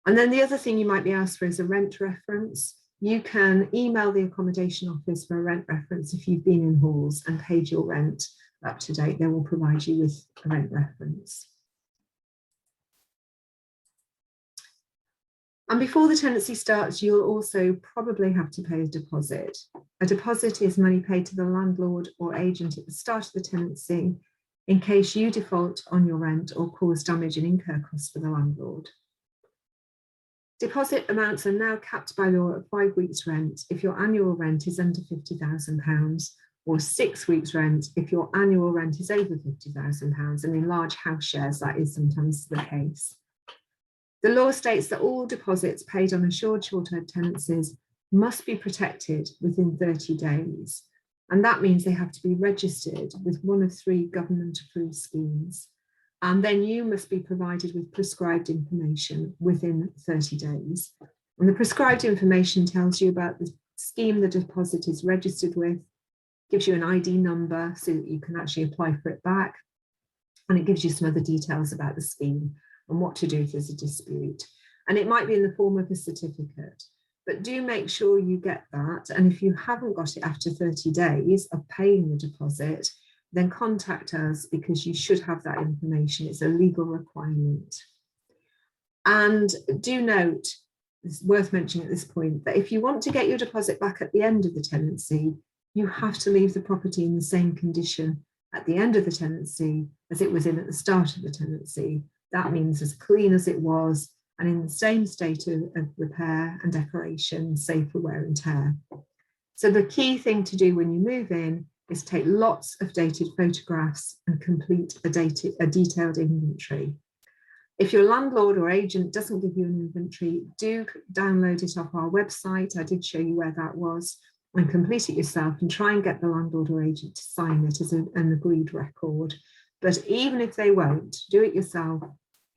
S2: And then the other thing you might be asked for is a rent reference. You can email the accommodation office for a rent reference if you've been in halls and paid your rent up to date. They will provide you with a rent reference. And before the tenancy starts, you'll also probably have to pay a deposit. A deposit is money paid to the landlord or agent at the start of the tenancy in case you default on your rent or cause damage and incur costs for the landlord. Deposit amounts are now capped by law at 5 weeks' rent if your annual rent is under £50,000, or 6 weeks' rent if your annual rent is over £50,000, and in large house shares that is sometimes the case. The law states that all deposits paid on assured short-term tenancies must be protected within 30 days, and that means they have to be registered with one of 3 government-approved schemes. And then you must be provided with prescribed information within 30 days. And the prescribed information tells you about the scheme the deposit is registered with, gives you an ID number so that you can actually apply for it back, and it gives you some other details about the scheme and what to do if there's a dispute. And it might be in the form of a certificate, but do make sure you get that. And if you haven't got it after 30 days of paying the deposit, then contact us because you should have that information. It's a legal requirement. And do note, it's worth mentioning at this point, that if you want to get your deposit back at the end of the tenancy, you have to leave the property in the same condition at the end of the tenancy as it was in at the start of the tenancy. That means as clean as it was and in the same state of repair and decoration, safe for wear and tear. So the key thing to do when you move in is take lots of dated photographs and complete a detailed inventory. If your landlord or agent doesn't give you an inventory, do download it off our website. I did show you where that was, and complete it yourself and try and get the landlord or agent to sign it as an agreed record. But even if they won't, do it yourself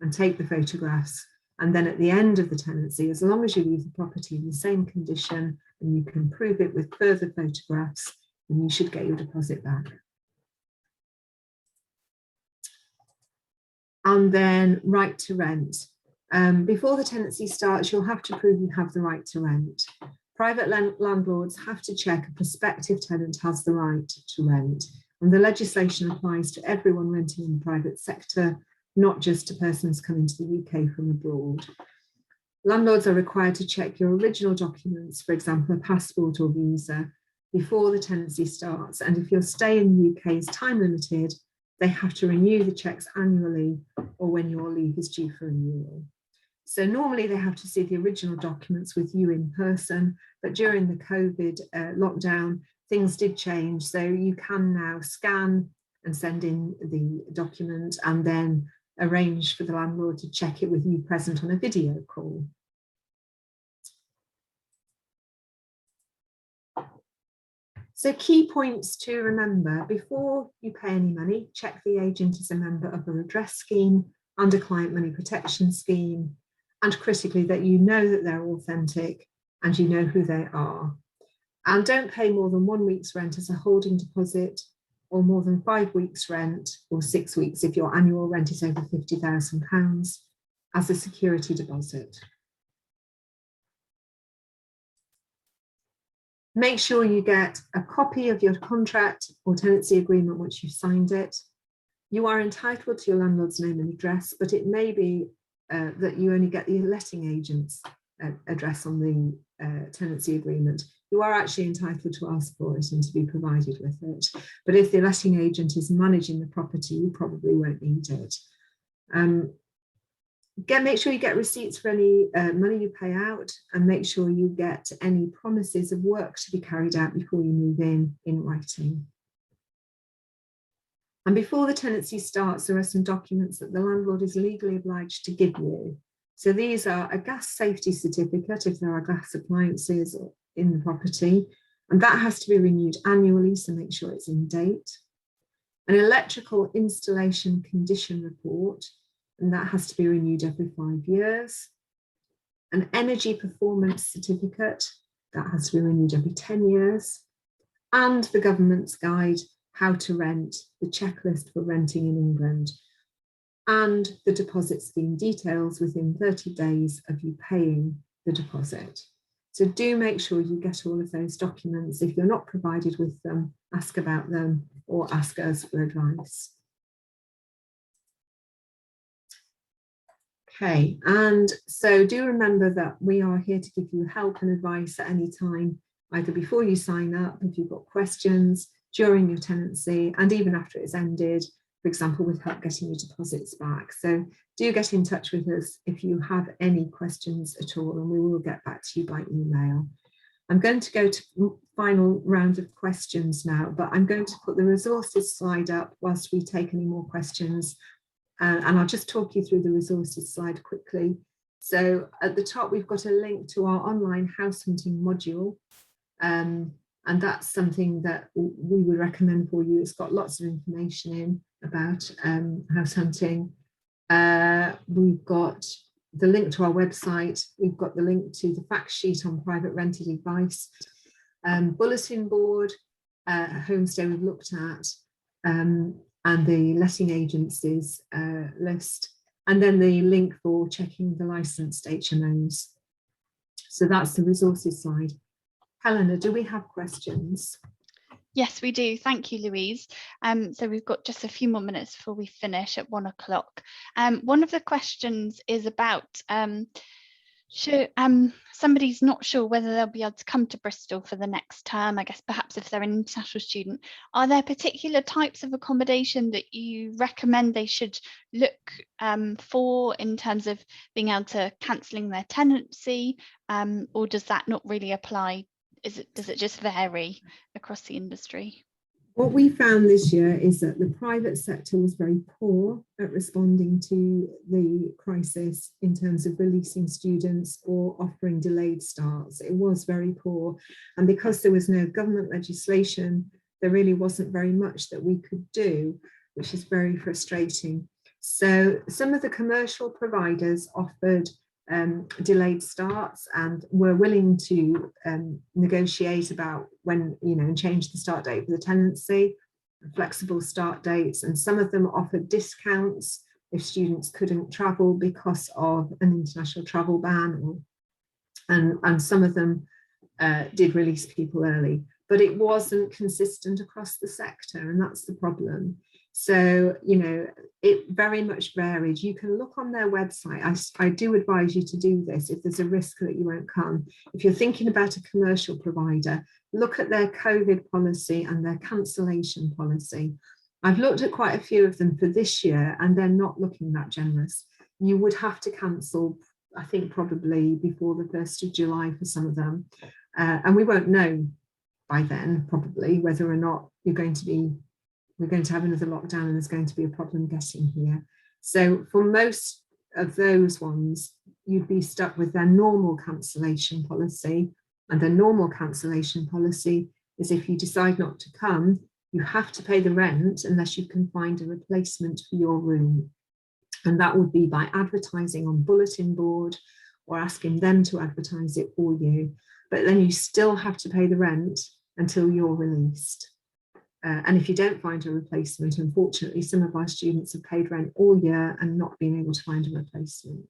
S2: and take the photographs. And then at the end of the tenancy, as long as you leave the property in the same condition and you can prove it with further photographs, then you should get your deposit back. And then right to rent. Before the tenancy starts, you'll have to prove you have the right to rent. Private landlords have to check a prospective tenant has the right to rent. And the legislation applies to everyone renting in the private sector, not just to persons coming to the UK from abroad. Landlords are required to check your original documents, for example, a passport or visa, before the tenancy starts. And if your stay in the UK is time limited, they have to renew the checks annually or when your leave is due for renewal. So normally they have to see the original documents with you in person, but during the COVID lockdown, things did change. So you can now scan and send in the document and then arrange for the landlord to check it with you present on a video call. So key points to remember: before you pay any money, check the agent is a member of a redress scheme and a client money protection scheme, and critically that you know that they're authentic and you know who they are. And don't pay more than 1 week's rent as a holding deposit, or more than 5 weeks rent, or 6 weeks if your annual rent is over £50,000, as a security deposit. Make sure you get a copy of your contract or tenancy agreement once you've signed it. You are entitled to your landlord's name and address, but it may be that you only get the letting agent's address on the tenancy agreement. You are actually entitled to ask for it and to be provided with it. But if the letting agent is managing the property, you probably won't need it. Make sure you get receipts for any money you pay out, and make sure you get any promises of work to be carried out before you move in writing. And before the tenancy starts, there are some documents that the landlord is legally obliged to give you. So these are a gas safety certificate if there are gas appliances in the property, and that has to be renewed annually, so make sure it's in date. An electrical installation condition report, and that has to be renewed every 5 years. An energy performance certificate, that has to be renewed every 10 years. And the government's guide, how to rent, the checklist for renting in England, and the deposit scheme details within 30 days of you paying the deposit. So do make sure you get all of those documents. If you're not provided with them, ask about them or ask us for advice. Okay, and so do remember that we are here to give you help and advice at any time, either before you sign up, if you've got questions, during your tenancy, and even after it's ended, for example, with help getting your deposits back. So do get in touch with us if you have any questions at all, and we will get back to you by email. I'm going to go to final round of questions now, but I'm going to put the resources slide up whilst we take any more questions. And I'll just talk you through the resources slide quickly. So at the top, we've got a link to our online house hunting module. And that's something that we would recommend for you. It's got lots of information in about house hunting. We've got the link to our website. We've got the link to the fact sheet on private rented advice, bulletin board, homestay we've looked at, and the letting agencies list, and then the link for checking the licensed HMOs. So that's the resources slide. Helena, do we have questions?
S1: Yes, we do. Thank you, Louise. So we've got just a few more minutes before we finish at 1 o'clock. One of the questions is about somebody's not sure whether they'll be able to come to Bristol for the next term. I guess perhaps if they're an international student, are there particular types of accommodation that you recommend they should look for in terms of being able to cancelling their tenancy, or does that not really apply? Does it just vary across the industry?
S2: What we found this year is that the private sector was very poor at responding to the crisis in terms of releasing students or offering delayed starts. It was very poor. And because there was no government legislation, there really wasn't very much that we could do, which is very frustrating. So some of the commercial providers offered delayed starts and were willing to negotiate about when, and change the start date for the tenancy, flexible start dates, and some of them offered discounts if students couldn't travel because of an international travel ban, and some of them did release people early, but it wasn't consistent across the sector, and that's the problem. So, you know, it very much varies. You can look on their website. I do advise you to do this if there's a risk that you won't come. If you're thinking about a commercial provider, look at their COVID policy and their cancellation policy. I've looked at quite a few of them for this year and they're not looking that generous. You would have to cancel, I think, probably before the 1st of July for some of them. And we won't know by then, probably, whether or not we're going to have another lockdown and there's going to be a problem getting here. So for most of those ones, you'd be stuck with their normal cancellation policy. And the normal cancellation policy is if you decide not to come, you have to pay the rent unless you can find a replacement for your room. And that would be by advertising on bulletin board or asking them to advertise it for you. But then you still have to pay the rent until you're released. And if you don't find a replacement, unfortunately, some of our students have paid rent all year and not been able to find a replacement.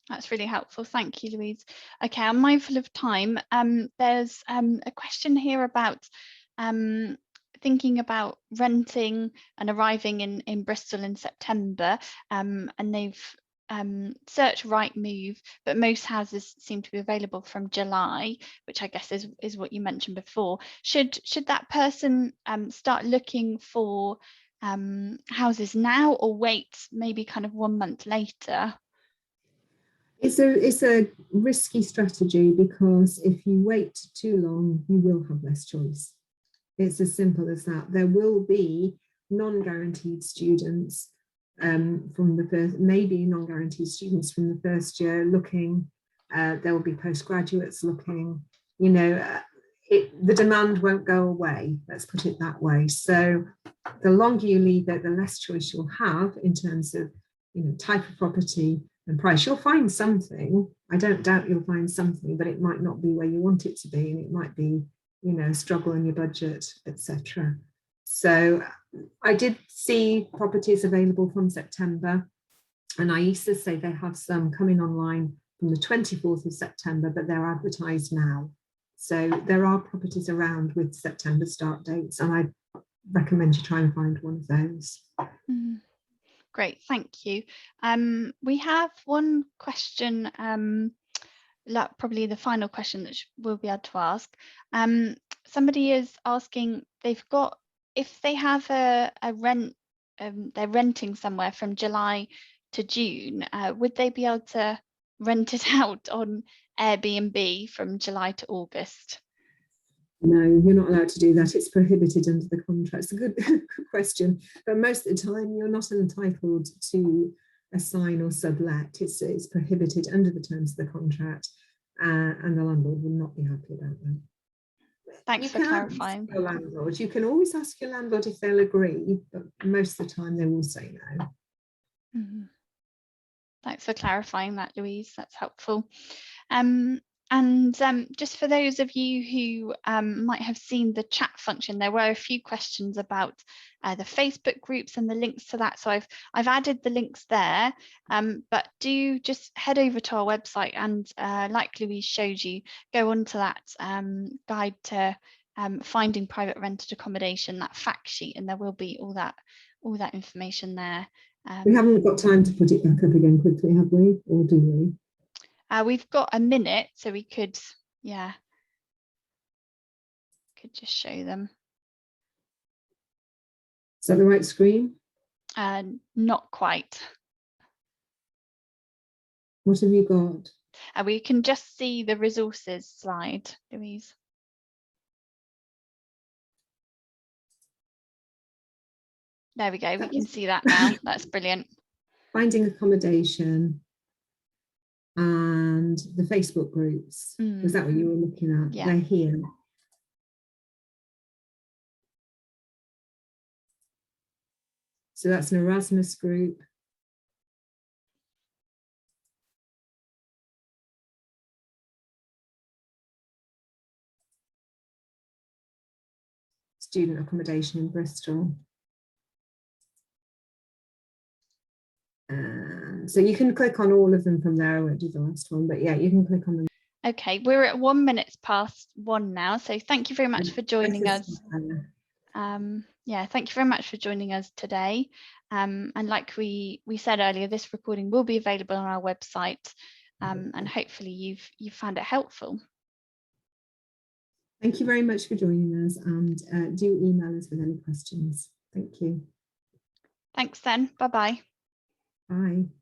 S1: That's really helpful. Thank you, Louise. Okay, I'm mindful of time. There's a question here about thinking about renting and arriving in Bristol in September, and they've search Rightmove, but most houses seem to be available from July, which I guess is what you mentioned before. Should that person start looking for houses now or wait maybe kind of 1 month later?
S2: It's a risky strategy because if you wait too long, you will have less choice. It's as simple as that. There will be non-guaranteed students from the first, maybe non-guaranteed students from the first year looking. There will be postgraduates looking. You know, the demand won't go away. Let's put it that way. So the longer you leave it, the less choice you'll have in terms of, you know, type of property and price. You'll find something. I don't doubt you'll find something, but it might not be where you want it to be, and it might be, you know, struggle in your budget, etc. So I did see properties available from September, and I used to say they have some coming online from the 24th of September, but they're advertised now. So there are properties around with September start dates, and I recommend you try and find one of those.
S1: Great, thank you. We have one question, probably the final question that we'll be able to ask. Somebody is asking, if they have a rent, they're renting somewhere from July to June, would they be able to rent it out on Airbnb from July to August?
S2: No, you're not allowed to do that. It's prohibited under the contract. It's a good question, but most of the time you're not entitled to assign or sublet. It's prohibited under the terms of the contract, and the landlord will not be happy about that.
S1: Thanks for clarifying.
S2: Your landlord. You can always ask your landlord if they'll agree, but most of the time they will say no.
S1: Thanks for clarifying that, Louise. That's helpful. Just for those of you who might have seen the chat function, there were a few questions about the Facebook groups and the links to that. So I've added the links there, but do just head over to our website and like Louise showed you, go onto that guide to finding private rented accommodation, that fact sheet, and there will be all that information there.
S2: We haven't got time to put it back up again quickly, have we? Or do we?
S1: We've got a minute, so we could, could just show them.
S2: Is that the right screen?
S1: Not quite.
S2: What have you got?
S1: We can just see the resources slide, Louise. There we go, we can see that now. That's brilliant.
S2: Finding accommodation and the Facebook groups. Was that what you were looking at?
S1: Yeah.
S2: They're here. So that's an Erasmus group. Student accommodation in Bristol. So you can click on all of them from there. I won't do the last one, but yeah, you can click on them.
S1: Okay, we're at 1 minute past 1 now, so thank you very much for joining us. Yeah, thank you very much for joining us today. And like we said earlier, this recording will be available on our website, and hopefully you've found it helpful.
S2: Thank you very much for joining us, and do email us with any questions. Thank you.
S1: Thanks then. Bye-bye.
S2: Bye.